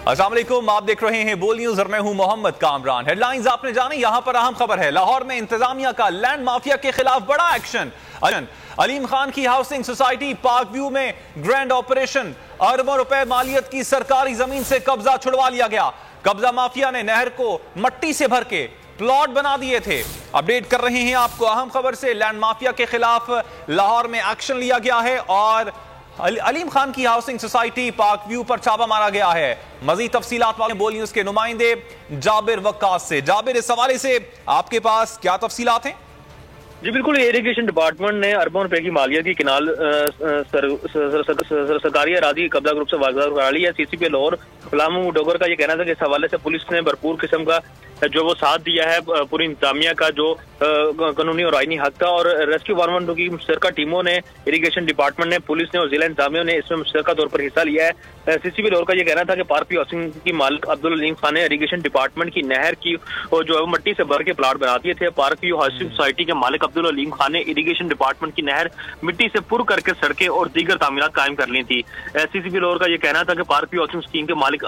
अस्सलाम वालेकुम, आप देख रहे हैं बोल न्यूज और मैं हूं मोहम्मद कामरान। हेडलाइंस आपने जाने, यहां पर अहम खबर है। लाहौर में इंतजामिया का लैंड माफिया के खिलाफ बड़ा एक्शन। अलीम खान की हाउसिंग सोसाइटी पार्क व्यू में ग्रैंड ऑपरेशन। अरबों रुपए मालियत की सरकारी जमीन से कब्जा छुड़वा लिया गया। कब्जा माफिया ने नहर को मट्टी से भर के प्लॉट बना दिए थे। अपडेट कर रहे हैं आपको अहम खबर से। लैंड माफिया के खिलाफ लाहौर में एक्शन लिया गया है और अलीम खान की हाउसिंग सोसाइटी पार्क व्यू पर छापा मारा गया है। मजीद तफसीलात वाले बोल न्यूज के नुमाइंदे जाबिर वक्कास से। जाबिर, इस हवाले से आपके पास क्या तफसीलात हैं? जी बिल्कुल, इरिगेशन डिपार्टमेंट ने अरबों रुपए की मालियत की किनाल सरकारी अराजी कब्जा ग्रुप से वागदार करा ली है। सीसीपी लाहौर गुलाम डोगर का ये कहना था कि इस हवाले से पुलिस ने भरपूर किस्म का जो वो साथ दिया है पूरी इंतजामिया का, जो कानूनी और आईनी हक था। और रेस्क्यू 112 की मुश्तरका टीमों ने, इरिगेशन डिपार्टमेंट ने, पुलिस ने और जिला इंतजामिया ने इसमें मुश्तरका तौर पर हिस्सा लिया है। सीसीपी लाहौर का ये कहना था कि पार्क व्यू हाउसिंग की मालिक अब्दुल अलीम खान ने इरिगेशन डिपार्टमेंट की नहर की और जो है मट्टी से भर के प्लाट बना दिए थे। पार्क व्यू हाउसिंग सोसाइटी के मालिक अब्दुल अलीम खान ने इरिगेशन डिपार्टमेंट की नहर मिट्टी से पुर करके सड़कें और दीगर तामीरात कायम कर ली थी। सीसीपी लाहौर का ये कहना था कि पार्क व्यू हाउसिंग स्कीम के मालिक